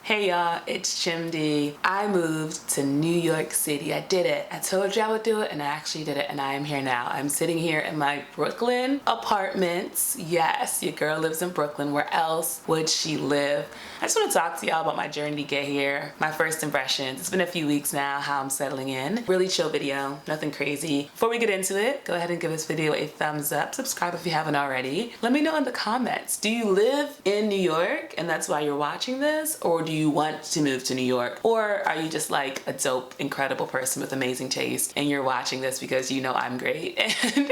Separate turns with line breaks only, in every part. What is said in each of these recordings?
Hey y'all, it's Chimdi. I moved to New York City. I did it. I told you I would do it and I actually did it and I am here now. I'm sitting here in my Brooklyn apartments. Yes, your girl lives in Brooklyn. Where else would she live? I just want to talk to y'all about my journey to get here. My first impressions. It's been a few weeks now, how I'm settling in. Really chill video, nothing crazy. Before we get into it, go ahead and give this video a thumbs up. Subscribe if you haven't already. Let me know in the comments. Do you live in New York and that's why you're watching this? Or do you want to move to New York? Or are you just like a dope, incredible person with amazing taste and you're watching this because you know I'm great and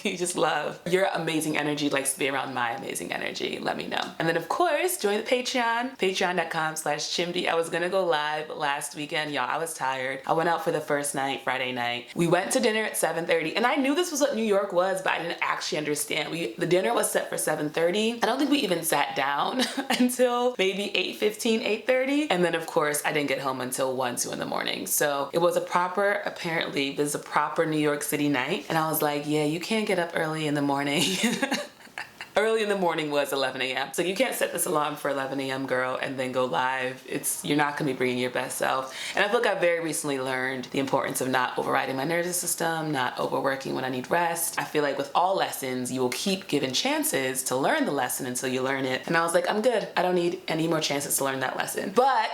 you just love your amazing energy, likes to be around my amazing energy? Let me know. And then of course, join the Patreon, patreon.com/Chimdi. I was gonna go live last weekend. Y'all, I was tired. I went out for the first night, Friday night. We went to dinner at 7:30 and I knew this was what New York was, but I didn't actually understand. The dinner was set for 7:30. I don't think we even sat down until maybe 8:15, 8:30. And then of course, I didn't get home until 1, 2 in the morning. So it was a proper, apparently, this is a proper New York City night. And I was like, yeah, you can't get up early in the morning. Early in the morning was 11 a.m. So you can't set this alarm for 11 a.m. girl and then go live. You're not gonna be bringing your best self. And I feel like I very recently learned the importance of not overriding my nervous system, not overworking when I need rest. I feel like with all lessons, you will keep given chances to learn the lesson until you learn it. And I was like, I'm good. I don't need any more chances to learn that lesson. But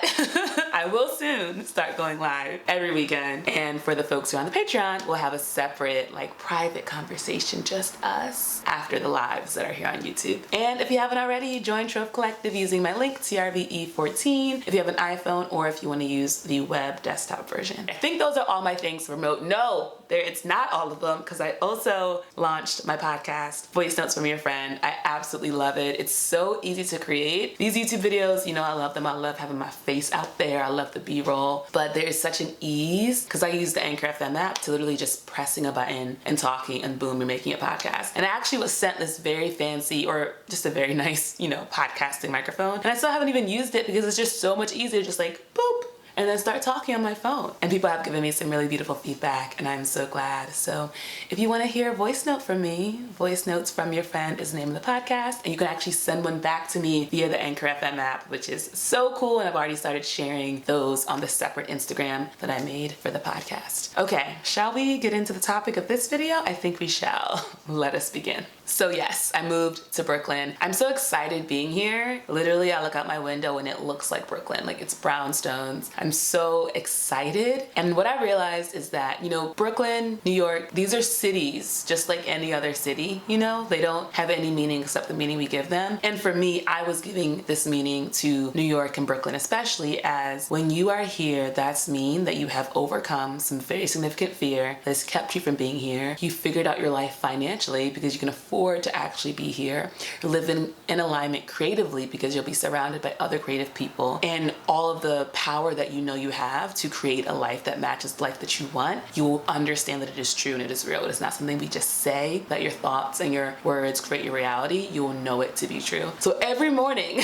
I will soon start going live every weekend. And for the folks who are on the Patreon, we'll have a separate like private conversation, just us, after the lives that are here on YouTube. And if you haven't already, join Trove Collective using my link, TRVE14, if you have an iPhone or if you want to use the web desktop version. I think those are all my things for remote. No, it's not all of them, because I also launched my podcast, Voice Notes from Your Friend. I absolutely love it. It's so easy to create. These YouTube videos, you know, I love them. I love having my face out there. I love the B-roll, but there's such an ease because I use the Anchor FM app to literally just pressing a button and talking and boom, you're making a podcast. And I actually was sent this very fancy, or just a very nice, you know, podcasting microphone. And I still haven't even used it because it's just so much easier, just like boop, and then start talking on my phone. And people have given me some really beautiful feedback and I'm so glad. So if you wanna hear a voice note from me, Voice Notes from Your Friend is the name of the podcast, and you can actually send one back to me via the Anchor FM app, which is so cool. And I've already started sharing those on the separate Instagram that I made for the podcast. Okay, shall we get into the topic of this video? I think we shall. Let us begin. So yes, I moved to Brooklyn. I'm so excited being here. Literally, I look out my window and it looks like Brooklyn, like it's brownstones. I'm so excited. And what I realized is that, you know, Brooklyn, New York, these are cities just like any other city, you know? They don't have any meaning except the meaning we give them. And for me, I was giving this meaning to New York and Brooklyn, especially as when you are here, that's mean that you have overcome some very significant fear that has kept you from being here. You figured out your life financially because you can afford to actually be here. You're living in alignment creatively because you'll be surrounded by other creative people, and all of the power that you know you have to create a life that matches the life that you want. You will understand that it is true and it is real. It is not something we just say, that your thoughts and your words create your reality. You will know it to be true. So every morning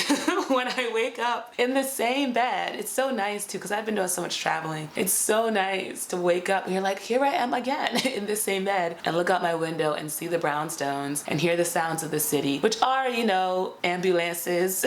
when I wake up in the same bed, it's so nice too, because I've been doing so much traveling. It's so nice to wake up and you're like, here I am again in the same bed, and look out my window and see the brownstones and hear the sounds of the city, which are, you know, ambulances,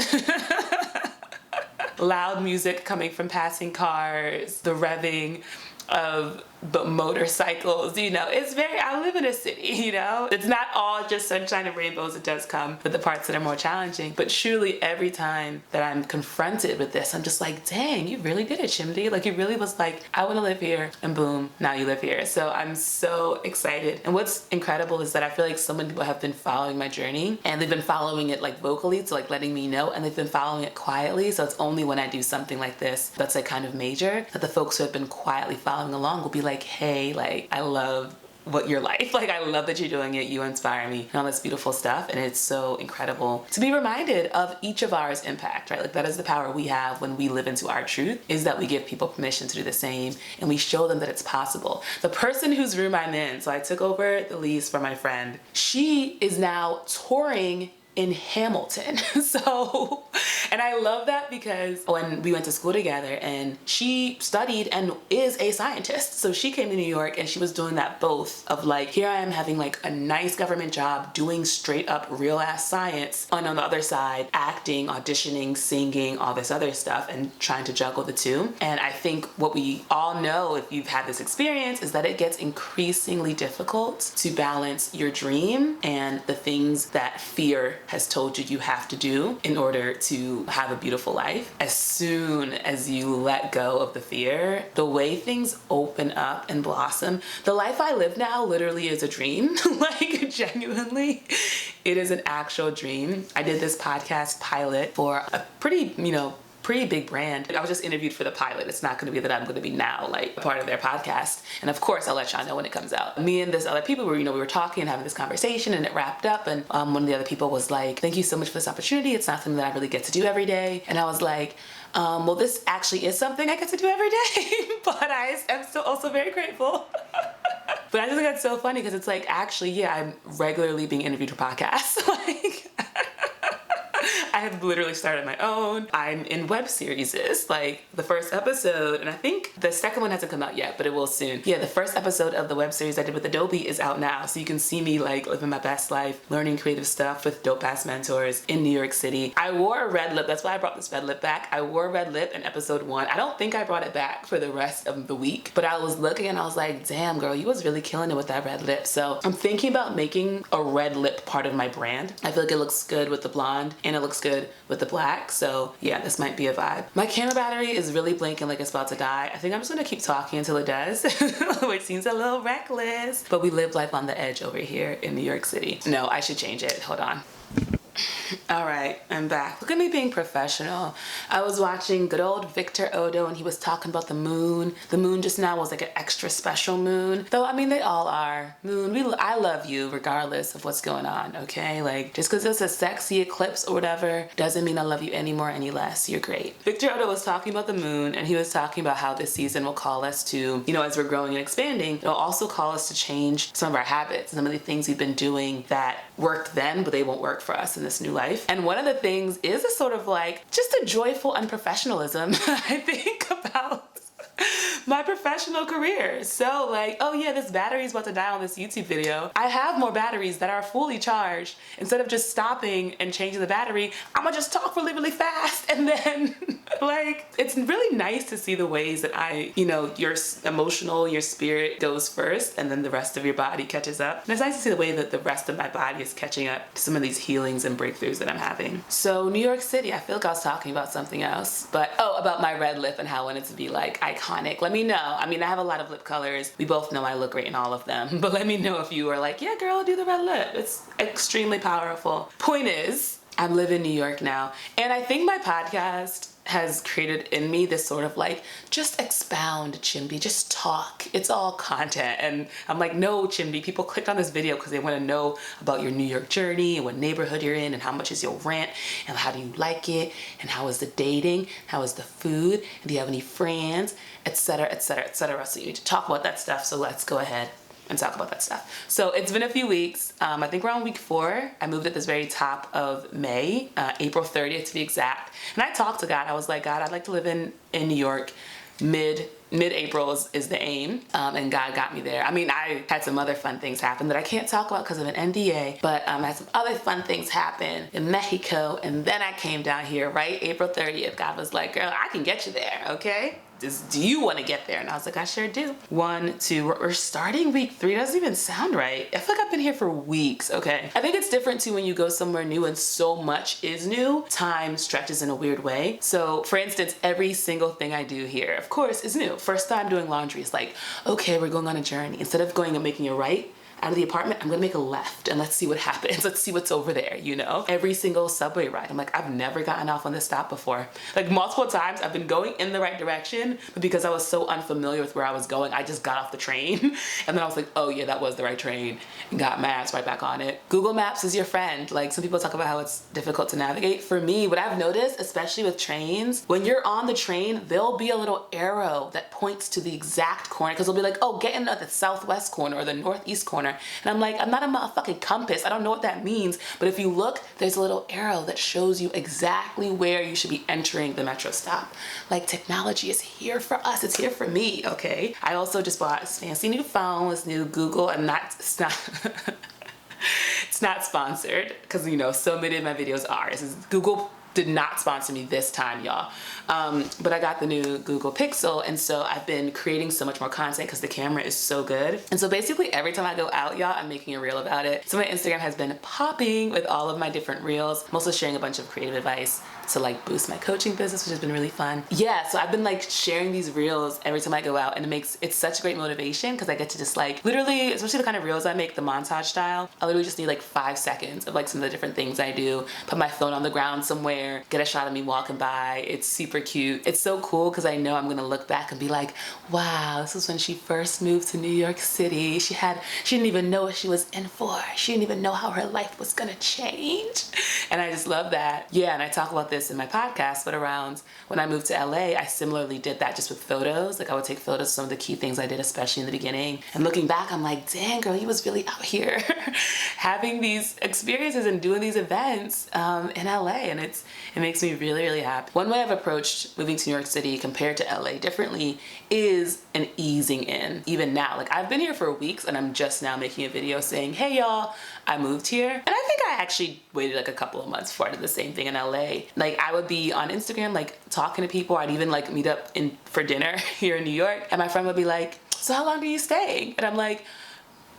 loud music coming from passing cars, the revving of the motorcycles, you know. It's very, I live in a city, you know. It's not all just sunshine and rainbows. It does come with the parts that are more challenging, but truly every time that I'm confronted with this, I'm just like, dang, you really did it, Chimdi. Like, it really was like, I want to live here, and boom, now you live here. So I'm so excited. And what's incredible is that I feel like so many people have been following my journey, and they've been following it like vocally, so like letting me know, and they've been following it quietly. So it's only when I do something like this that's like kind of major that the folks who have been quietly following along will be like, hey, like, I love what your life, like, I love that you're doing it, you inspire me, and all this beautiful stuff. And it's so incredible to be reminded of each of ours impact, right? Like, that is the power we have when we live into our truth, is that we give people permission to do the same, and we show them that it's possible. The person whose room I'm in, so I took over the lease for my friend, she is now touring in Hamilton. So, and I love that because when we went to school together and she studied and is a scientist. So she came to New York and she was doing that both of like, here I am having like a nice government job doing straight up real ass science, and on the other side, acting, auditioning, singing, all this other stuff, and trying to juggle the two. And I think what we all know, if you've had this experience, is that it gets increasingly difficult to balance your dream and the things that fear has told you you have to do in order to have a beautiful life. As soon as you let go of the fear, the way things open up and blossom, the life I live now literally is a dream. Like, genuinely, it is an actual dream. I did this podcast pilot for a pretty big brand. I was just interviewed for the pilot. It's not going to be that I'm going to be now like a part of their podcast. And of course, I'll let y'all know when it comes out. Me and this other people were, we were talking and having this conversation, and it wrapped up. And one of the other people was like, "Thank you so much for this opportunity. It's not something that I really get to do every day." And I was like, well, this actually is something I get to do every day, but I am still also very grateful. But I just think that's so funny because it's like, actually, yeah, I'm regularly being interviewed for podcasts. Like, I have literally started my own. I'm in web series, like the first episode, and I think the second one hasn't come out yet, but it will soon. Yeah, the first episode of the web series I did with Adobe is out now, so you can see me like living my best life, learning creative stuff with dope ass mentors in New York City. I wore a red lip. That's why I brought this red lip back. I wore a red lip in episode 1. I don't think I brought it back for the rest of the week, but I was looking and I was like, damn girl, you was really killing it with that red lip. So I'm thinking about making a red lip part of my brand. I feel like it looks good with the blonde and it looks good with the black. So yeah, this might be a vibe. My camera battery is really blinking like it's about to die. I think I'm just gonna keep talking until it does, which seems a little reckless, but we live life on the edge over here in New York City. No, I should change it. Hold on. All right, I'm back. Look at me being professional. I was watching good old Victor Odo and he was talking about the moon. The moon just now was like an extra special moon. Though, I mean, they all are. Moon, I love you regardless of what's going on, okay? Like, just because it's a sexy eclipse or whatever doesn't mean I love you any more, any less. You're great. Victor Odo was talking about the moon and he was talking about how this season will call us to, as we're growing and expanding, it'll also call us to change some of our habits, some of the things we've been doing that worked then, but they won't work for us in this new life. And one of the things is a sort of like just a joyful unprofessionalism I think about my professional career. So like, oh yeah, this battery's about to die on this YouTube video. I have more batteries that are fully charged. Instead of just stopping and changing the battery, I'm gonna just talk really, really fast. And then like, it's really nice to see the ways that your emotional, your spirit goes first and then the rest of your body catches up. And it's nice to see the way that the rest of my body is catching up to some of these healings and breakthroughs that I'm having. So New York City, I feel like I was talking about something else, but about my red lip and how I wanted to be like iconic. Let me know. I mean, I have a lot of lip colors. We both know I look great in all of them, but let me know if you are like, yeah, girl, do the red lip. It's extremely powerful. Point is, I live in New York now, and I think my podcast has created in me this sort of like, just expound, Chimdi, just talk. It's all content. And I'm like, no, Chimdi, people clicked on this video because they want to know about your New York journey and what neighborhood you're in and how much is your rent and how do you like it and how is the dating, how is the food, and do you have any friends, etc., etc., etc. So you need to talk about that stuff. So let's go ahead and talk about that stuff. So it's been a few weeks. I think we're on week 4. I moved at this very top of May, April 30th to be exact. And I talked to God. I was like, God, I'd like to live in New York. Mid-April is the aim, and God got me there. I mean, I had some other fun things happen that I can't talk about because of an NDA, but I had some other fun things happen in Mexico, and then I came down here, right? April 30th, God was like, girl, I can get you there, okay? Do you want to get there? And I was like, I sure do. 1, 2, we're starting week 3. It doesn't even sound right. I feel like I've been here for weeks, okay? I think it's different too when you go somewhere new and so much is new. Time stretches in a weird way. So for instance, every single thing I do here, of course, is new. First time doing laundry is like, okay, we're going on a journey. Instead of going and making a right out of the apartment, I'm gonna make a left and let's see what happens. Let's see what's over there, Every single subway ride, I'm like, I've never gotten off on this stop before. Like multiple times I've been going in the right direction, but because I was so unfamiliar with where I was going, I just got off the train. And then I was like, oh yeah, that was the right train, and got maps right back on it. Google Maps is your friend. Like some people talk about how it's difficult to navigate. For me, what I've noticed, especially with trains, when you're on the train, there'll be a little arrow that points to the exact corner, because they'll be like, oh, get in at the southwest corner or the northeast corner. corner. And I'm like, I'm not a motherfucking compass. I don't know what that means. But if you look, there's a little arrow that shows you exactly where you should be entering the metro stop. Like, technology is here for us. It's here for me, okay? I also just bought this fancy new phone, this new Google, and it's not it's not sponsored, because you know, so many of my videos are. Google did not sponsor me this time, y'all. But I got the new Google Pixel, and so I've been creating so much more content because the camera is so good. And so basically every time I go out, y'all, I'm making a reel about it. So my Instagram has been popping with all of my different reels. I'm also sharing a bunch of creative advice to like boost my coaching business, which has been really fun. Yeah, so I've been like sharing these reels every time I go out, and it's such great motivation because I get to just like literally, especially the kind of reels I make, the montage style, I literally just need like 5 seconds of like some of the different things I do, put my phone on the ground somewhere, get a shot of me walking by. It's super cute. It's so cool because I know I'm gonna look back and be like, wow, this was when she first moved to New York City. She didn't even know what she was in for. She didn't even know how her life was gonna change. And I just love that. Yeah, and I talk about this in my podcast, but around when I moved to LA, I similarly did that just with photos. Like I would take photos of some of the key things I did, especially in the beginning. And looking back, I'm like, dang girl, you was really out here having these experiences and doing these events in LA. And it makes me really, really happy. One way I've approached moving to New York City compared to LA differently is an easing in. Even now, like I've been here for weeks and I'm just now making a video saying, hey y'all, I moved here. And I think I actually waited like a couple of months before I did the same thing in LA. Like I would be on Instagram, like talking to people. I'd even like meet up for dinner here in New York. And my friend would be like, so how long are you staying? And I'm like,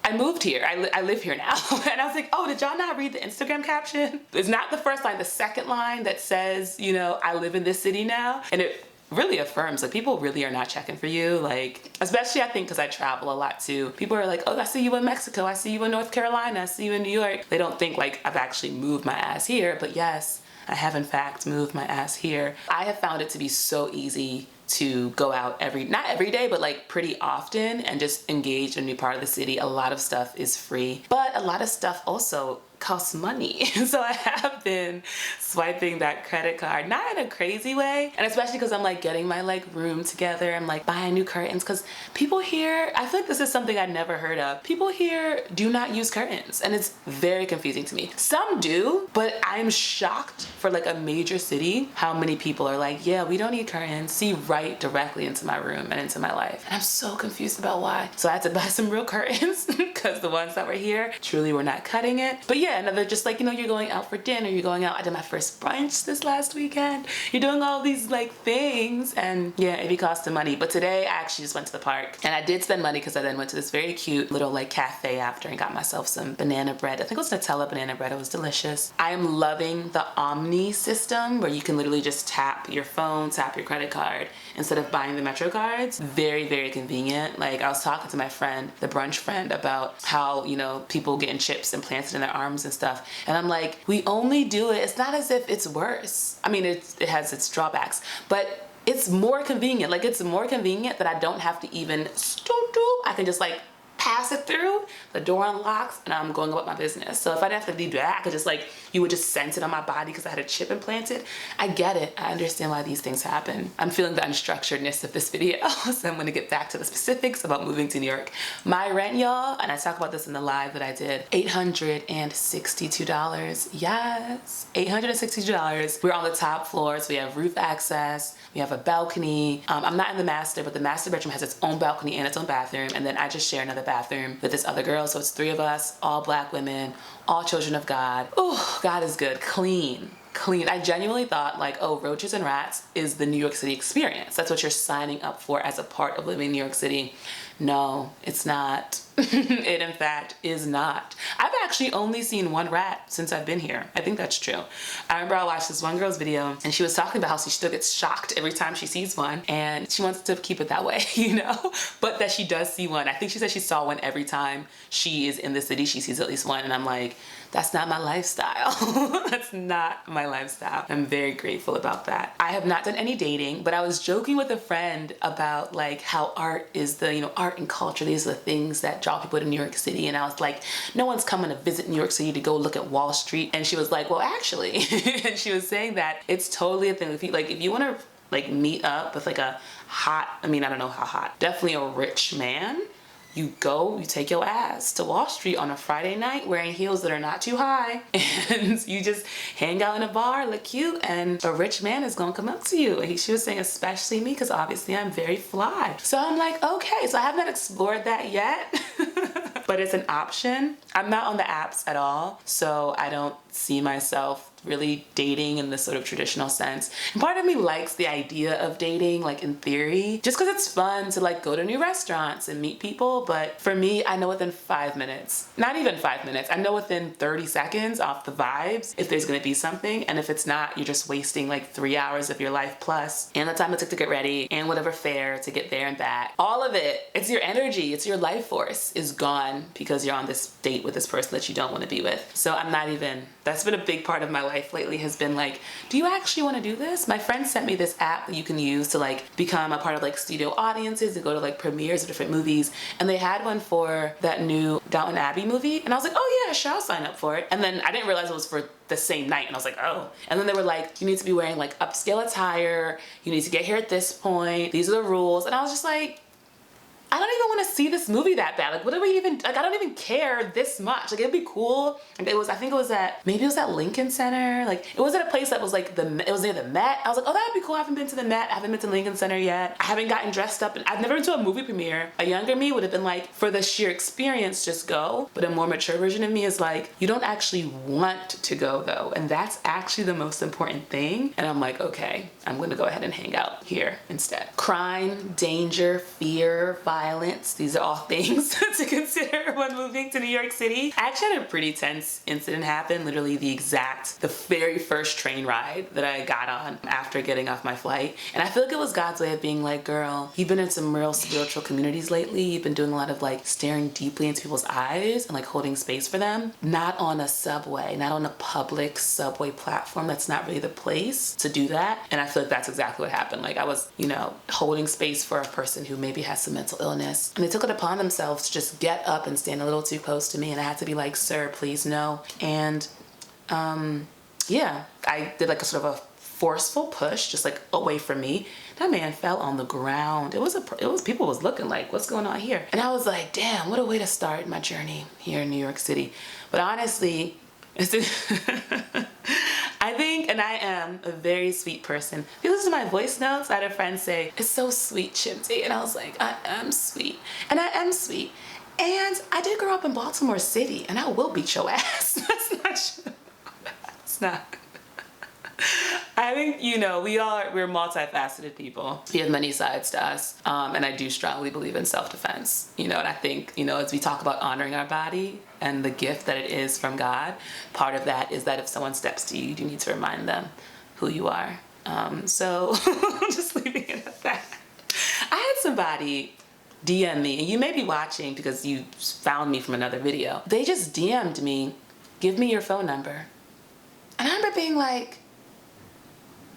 I moved here. I live here now. And I was like, oh, did y'all not read the Instagram caption? It's not the first line, the second line that says, you know, I live in this city now. And it really affirms, like people really are not checking for you. Like, especially I think because I travel a lot too. People are like, oh, I see you in Mexico. I see you in North Carolina. I see you in New York. They don't think like I've actually moved my ass here. But yes, I have in fact moved my ass here. I have found it to be so easy to go out not every day, but like pretty often and just engage in a new part of the city. A lot of stuff is free, but a lot of stuff also costs money. So I have been swiping that credit card, not in a crazy way. And especially because I'm like getting my like room together. I'm like buying new curtains because people here, I feel like this is something I'd never heard of. People here do not use curtains and it's very confusing to me. Some do, but I'm shocked for like a major city how many people are like, yeah, we don't need curtains. See right directly into my room and into my life. And I'm so confused about why. So I had to buy some real curtains because the ones that were here truly were not cutting it. But yeah, another just like, you know, you're going out for dinner, you're going out. I did my first brunch this last weekend. You're doing all these like things and yeah, it be costing money. But today I actually just went to the park and I did spend money because I then went to this very cute little like cafe after and got myself some banana bread. I think it was Nutella banana bread. It was delicious. I am loving the Omni system where you can literally just tap your phone, tap your credit card instead of buying the Metro cards. Very, very convenient. Like I was talking to my friend, the brunch friend, about how, you know, people getting chips implanted in their arms and stuff. And I'm like, we only do it. It's not as if it's worse. I mean, it has its drawbacks, but it's more convenient. Like it's more convenient that I don't have to even I can just like pass it through, the door unlocks, and I'm going about my business. So if I didn't have to do that, I could just like, you would just sense it on my body because I had a chip implanted. I get it. I understand why these things happen. I'm feeling the unstructuredness of this video, so I'm gonna get back to the specifics about moving to New York. My rent, y'all, and I talk about this in the live that I did, $862. Yes, $862. We're on the top floor, so we have roof access, we have a balcony. I'm not in the master, but the master bedroom has its own balcony and its own bathroom, and then I just share another bathroom with this other girl. So it's 3 of us, all Black women, all children of God. Oh, God is good. Clean. I genuinely thought like, oh, roaches and rats is the New York City experience. That's what you're signing up for as a part of living in New York City. No, it's not. It in fact is not. I've actually only seen 1 rat since I've been here. I think that's true. I remember I watched this one girl's video and she was talking about how she still gets shocked every time she sees one and she wants to keep it that way, you know, but that she does see one. I think she said she saw one every time she is in the city. She sees at least one, and I'm like, that's not my lifestyle. That's not my lifestyle. I'm very grateful about that. I have not done any dating, but I was joking with a friend about like how art is the, you know, art and culture. These are the things that draw people to New York City. And I was like, no one's coming to visit New York City to go look at Wall Street. And she was like, well, actually, and she was saying that it's totally a thing. If you want to like meet up with like a hot, I mean, I don't know how hot, definitely a rich man, you take your ass to Wall Street on a Friday night wearing heels that are not too high, and you just hang out in a bar, look cute, and a rich man is gonna come up to you. And she was saying, especially me, because obviously I'm very fly. So I'm like, okay, so I have not explored that yet. But it's an option. I'm not on the apps at all, so I don't see myself really dating in this sort of traditional sense. And part of me likes the idea of dating, like in theory, just because it's fun to like go to new restaurants and meet people. But for me, I know within 5 minutes, not even 5 minutes, I know within 30 seconds off the vibes if there's gonna be something. And if it's not, you're just wasting like 3 hours of your life plus, and the time it took to get ready, and whatever fare to get there and back. All of it, it's your energy, it's your life force is gone because you're on this date with this person that you don't want to be with. So I'm not even, that's been a big part of my life lately, has been like, do you actually want to do this? My friend sent me this app that you can use to like become a part of like studio audiences and go to like premieres of different movies. And they had one for that new Downton Abbey movie. And I was like, oh yeah, sure, I'll sign up for it. And then I didn't realize it was for the same night. And I was like, oh. And then they were like, you need to be wearing like upscale attire. You need to get here at this point. These are the rules. And I was just like, I don't even want to see this movie that bad. Like, what do we even, like, I don't even care this much. Like, it'd be cool. Like, it was, I think it was at, maybe it was at Lincoln Center. Like, it was at a place that was like, it was near the Met. I was like, oh, that'd be cool. I haven't been to the Met. I haven't been to Lincoln Center yet. I haven't gotten dressed up. And I've never been to a movie premiere. A younger me would have been like, for the sheer experience, just go. But a more mature version of me is like, you don't actually want to go though. And that's actually the most important thing. And I'm like, okay, I'm going to go ahead and hang out here instead. Crime, danger, fear, violence. These are all things to consider when moving to New York City. I actually had a pretty tense incident happen, literally the very first train ride that I got on after getting off my flight. And I feel like it was God's way of being like, girl, you've been in some real spiritual communities lately. You've been doing a lot of like staring deeply into people's eyes and like holding space for them. Not on a subway, not on a public subway platform. That's not really the place to do that. And I feel like that's exactly what happened. Like I was, holding space for a person who maybe has some mental illness. And they took it upon themselves to just get up and stand a little too close to me. And I had to be like, sir, please no. And yeah, I did like a sort of a forceful push, just like away from me. That man fell on the ground. It was people was looking like, what's going on here? And I was like, damn, what a way to start my journey here in New York City. But honestly, I think, and I am a very sweet person. If you listen to my voice notes, I had a friend say, it's so sweet, Chimty. And I was like, I am sweet. And I am sweet. And I did grow up in Baltimore City, and I will beat your ass. That's not true. It's not. I think, we're multifaceted people. We have many sides to us. And I do strongly believe in self-defense, and I think, as we talk about honoring our body and the gift that it is from God, part of that is that if someone steps to you, you do need to remind them who you are. So I'm just leaving it at that. I had somebody DM me, and you may be watching because you found me from another video. They just DM'd me, give me your phone number. And I remember being like,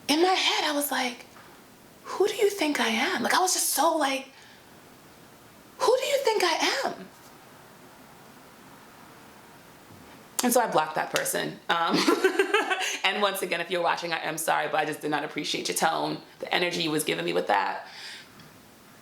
in my head, I was like, who do you think I am? Like, I was just so like, who do you think I am? And so I blocked that person. And once again, if you're watching, I am sorry, but I just did not appreciate your tone. The energy you was giving me with that,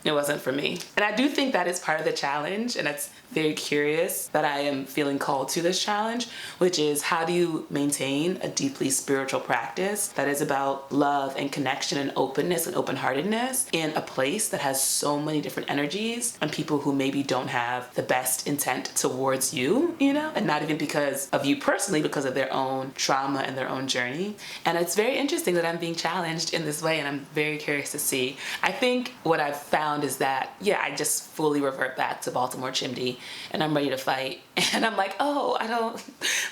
it wasn't for me. And I do think that is part of the challenge, and it's very curious that I am feeling called to this challenge, which is how do you maintain a deeply spiritual practice that is about love and connection and openness and open-heartedness in a place that has so many different energies and people who maybe don't have the best intent towards you, and not even because of you personally, because of their own trauma and their own journey. And it's very interesting that I'm being challenged in this way, and I'm very curious to see. I think what I've found is that, I just fully revert back to Baltimore Chimdy, and I'm ready to fight. And I'm like, that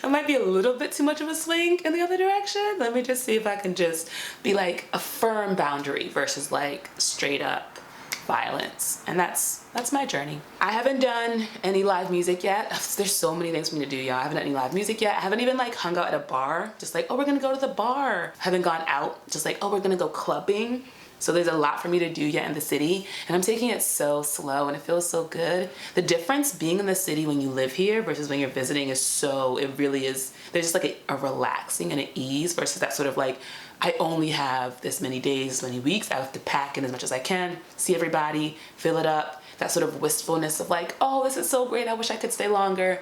might be a little bit too much of a swing in the other direction. Let me just see if I can just be like a firm boundary versus like straight up violence. And that's my journey. I haven't done any live music yet. There's so many things for me to do, y'all. I haven't done any live music yet. I haven't even like hung out at a bar, just like, we're gonna go to the bar. I haven't gone out, just like, we're gonna go clubbing. So there's a lot for me to do yet in the city, and I'm taking it so slow, and it feels so good. The difference being in the city when you live here versus when you're visiting it really is, there's just like a relaxing and an ease versus that sort of like, I only have this many days, this many weeks, I have to pack in as much as I can, see everybody, fill it up, that sort of wistfulness of like, oh, this is so great, I wish I could stay longer.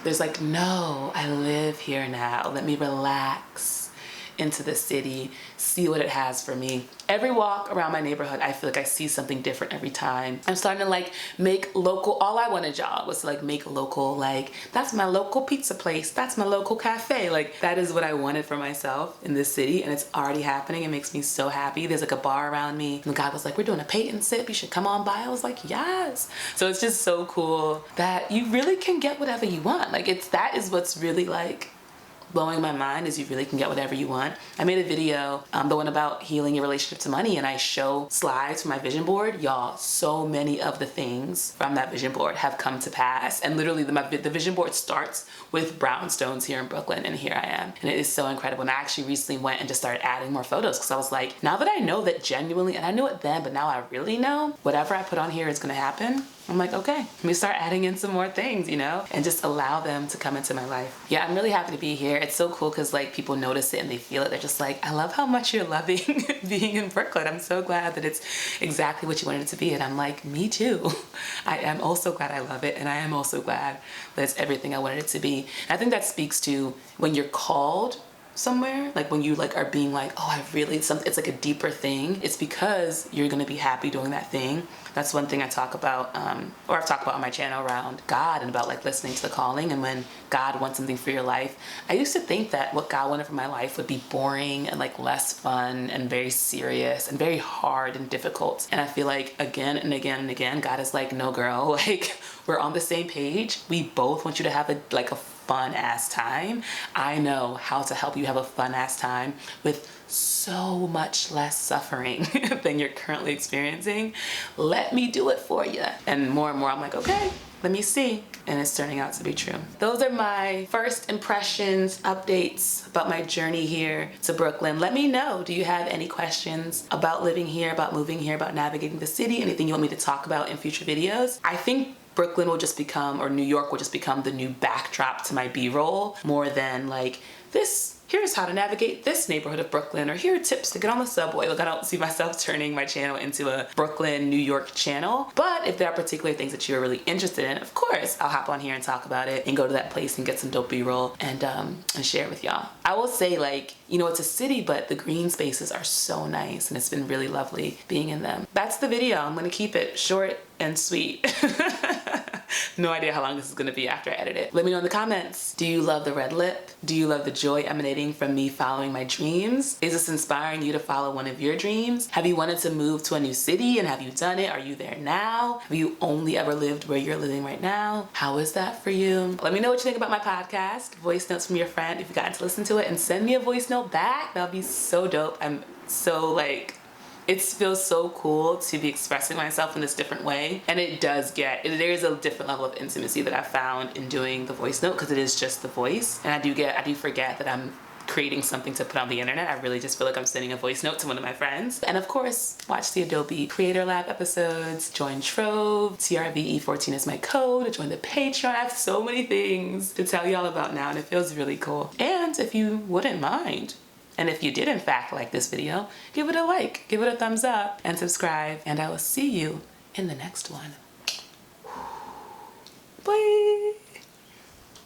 There's like, no, I live here now. Let me relax into the city, see what it has for me. Every walk around my neighborhood, I feel like I see something different every time. I'm starting to like make local, all I wanted job was to like make local, like that's my local pizza place, that's my local cafe. Like that is what I wanted for myself in this city, and it's already happening. It makes me so happy. There's like a bar around me, and the guy was like, we're doing a paint and sip, you should come on by. I was like, yes. So it's just so cool that you really can get whatever you want. Like that is what's really like blowing my mind, is you really can get whatever you want. I made a video, the one about healing your relationship to money, and I show slides from my vision board. Y'all, so many of the things from that vision board have come to pass, and literally the vision board starts with brownstones here in Brooklyn, and here I am, and it is so incredible. And I actually recently went and just started adding more photos, because I was like, now that I know that genuinely, and I knew it then, but now I really know whatever I put on here is gonna happen. I'm like, okay, let me start adding in some more things, you know, and just allow them to come into my life. Yeah, I'm really happy to be here. It's so cool because like people notice it and they feel it. They're just like, I love how much you're loving being in Brooklyn. I'm so glad that it's exactly what you wanted it to be. And I'm like, me too. I am also glad I love it. And I am also glad that it's everything I wanted it to be. And I think that speaks to when you're called somewhere, like when you like are being like, oh, I really, it's like a deeper thing. It's because you're gonna be happy doing that thing. That's one thing I talk about, or I've talked about on my channel around God and about like listening to the calling, and when God wants something for your life. I used to think that what God wanted for my life would be boring and like less fun and very serious and very hard and difficult. And I feel like again and again and again, God is like, no girl, like we're on the same page. We both want you to have a fun ass time. I know how to help you have a fun ass time with so much less suffering than you're currently experiencing. Let me do it for you. And more I'm like, okay, let me see. And it's turning out to be true. Those are my first impressions, updates about my journey here to Brooklyn. Let me know, do you have any questions about living here, about moving here, about navigating the city, anything you want me to talk about in future videos? I think Brooklyn will just become, or New York will just become the new backdrop to my B-roll, more than like here's how to navigate this neighborhood of Brooklyn, or here are tips to get on the subway. Like I don't see myself turning my channel into a Brooklyn, New York channel. But if there are particular things that you're really interested in, of course, I'll hop on here and talk about it and go to that place and get some dope B-roll and share it with y'all. I will say, like, you know, it's a city, but the green spaces are so nice, and it's been really lovely being in them. That's the video. I'm gonna keep it short and sweet. No idea how long this is gonna be after I edit it. Let me know in the comments. Do you love the red lip? Do you love the joy emanating from me following my dreams? Is this inspiring you to follow one of your dreams? Have you wanted to move to a new city, and have you done it? Are you there now? Have you only ever lived where you're living right now? How is that for you? Let me know what you think about my podcast. Voice notes from your friend if you've gotten to listen to it, and send me a voice note back. That'll be so dope. I'm so like, it feels so cool to be expressing myself in this different way. And it does there is a different level of intimacy that I found in doing the voice note, because it is just the voice. And I do forget that I'm creating something to put on the internet. I really just feel like I'm sending a voice note to one of my friends. And of course, watch the Adobe Creator Lab episodes, join Trove, TRVE14 is my code, join the Patreon. I have so many things to tell y'all about now, and it feels really cool. And if you wouldn't mind, and if you did in fact like this video, give it a like, give it a thumbs up, and subscribe, and I will see you in the next one. Bye.